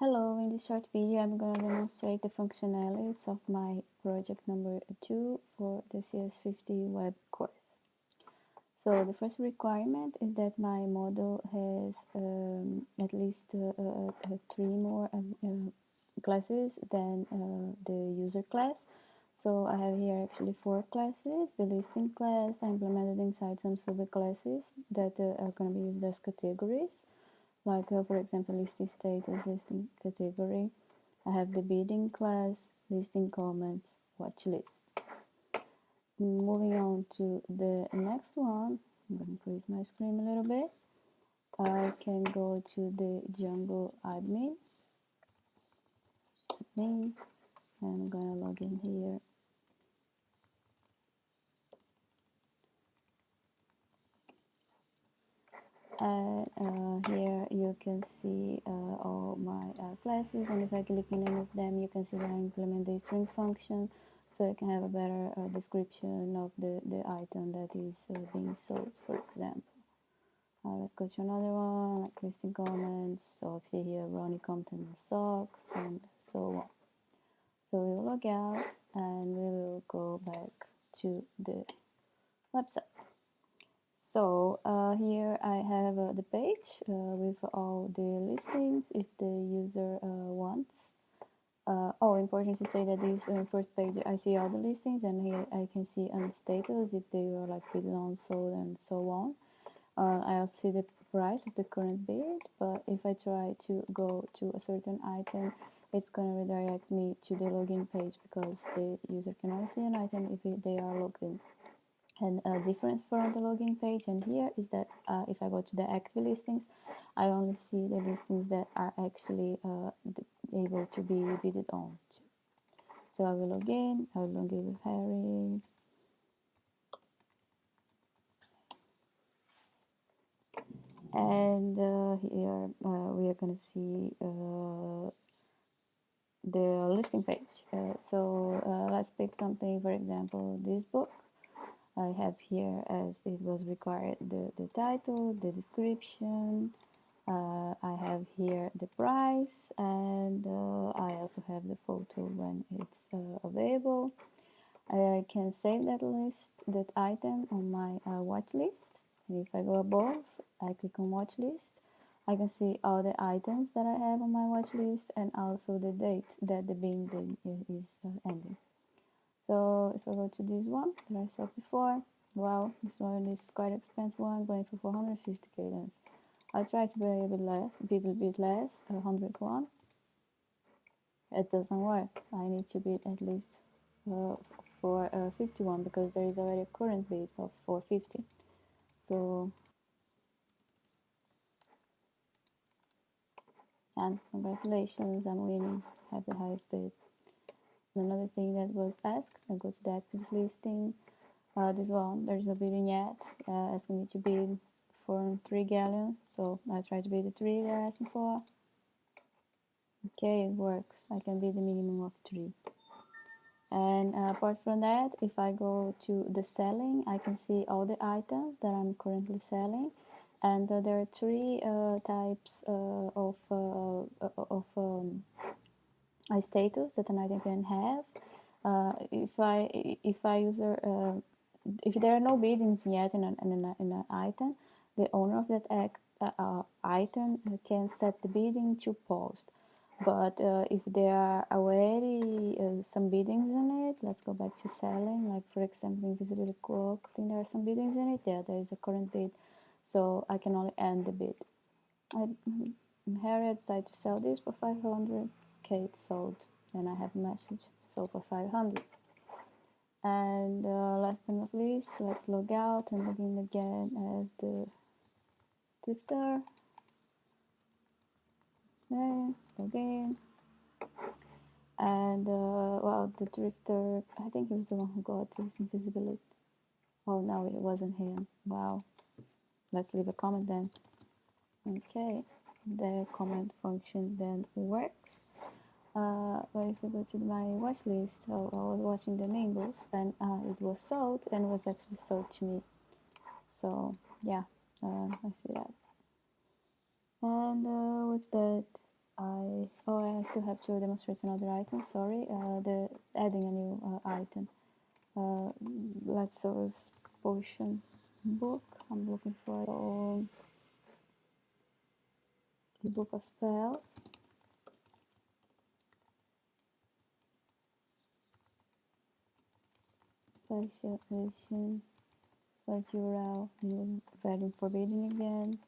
Hello, in this short video I'm going to demonstrate the functionalities of my project number 2 for the CS50 Web course. So the first requirement is that my model has at least 3 more classes than the user class. So I have here actually 4 classes. The listing class I implemented inside some subclasses that are going to be used as categories. Like for example, listing status, listing category. I have the bidding class, listing comments, watch list. Moving on to the next one, I'm going to increase my screen a little bit. I can go to the Django admin, and I'm going to log in here. And here you can see all my classes, and if I click on any of them, you can see that I implement the string function, so you can have a better description of the item that is being sold, for example. Let's go to another one, like listing comments. So I see here Ronnie Compton socks and so on. So we will log out and we will go back to the website. So here I have the page with all the listings if the user wants. Important to say that this first page I see all the listings, and here I can see on the status if they were like bid on, sold, and so on. I'll see the price of the current bid, but if I try to go to a certain item, it's going to redirect me to the login page because the user can only see an item if they are logged in. And a difference from the login page and here is that if I go to the active listings, I only see the listings that are actually able to be bidded on. So I will log in. I will log in with Harry. And here we are going to see the listing page. Let's pick something, for example, this book. I have here, as it was required, the title, the description. I have here the price, and I also have the photo when it's available. I can save that item on my watch list. And if I go above, I click on watch list. I can see all the items that I have on my watch list and also the date that the bidding is ending. So if I go to this one that I saw before, wow, this one is quite expensive one, going for 450 cadence. I try to be a bit less, 101. It doesn't work. I need to bid at least for 51 because there is already a current bid of 450. So, and congratulations, I'm winning, have the highest bid. Another thing that was asked, I go to the active listing. This one, there's no bidding yet, asking me to bid for 3 gallons, so I try to bid the 3 they're asking for. Okay, it works. I can bid the minimum of 3. And apart from that, if I go to the selling, I can see all the items that I'm currently selling, and there are 3 types of status that an item can have. If there are no biddings yet in an item, the owner of that item can set the bidding to paused. But if there are already some biddings in it, let's go back to selling. Like for example, invisibility cloak, I think there are some biddings in it. Yeah, there is a current bid, so I can only end the bid. Harry decided to sell this for 500. Okay, it's sold. And I have a message, sold for 500. And last but not least, let's log out and log in again as the drifter. Okay, log in. And well, the drifter, I think he was the one who got this invisibility. Oh no, it wasn't him. Wow. Let's leave a comment then. Okay, the comment function then works. But if you go to my watch list, I was watching the Nimbus and it was sold and was actually sold to me. So yeah, I see that. And with that, I I still have to demonstrate another item. Sorry, the adding a new item. Let's suppose potion book. I'm looking for the book of spells. Special edition. But URL value forbidden again.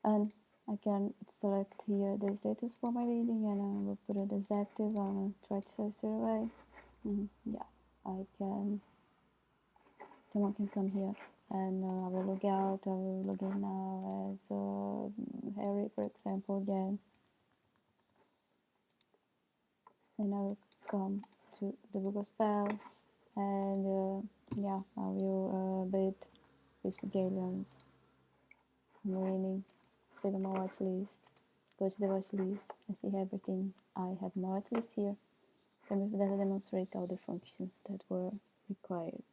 And I can select here the status for my reading, and I will put it as active. I will try to search straight away. Yeah, I can. Someone can come here, and I will log out. I will log in now as Harry, for example, again. And I will come to the book of spells, and yeah, I will bid 50 galleons. I'm winning. Save on my watch list. Go to the watch list and see everything I have my watch list here. And with that, I demonstrate all the functions that were required.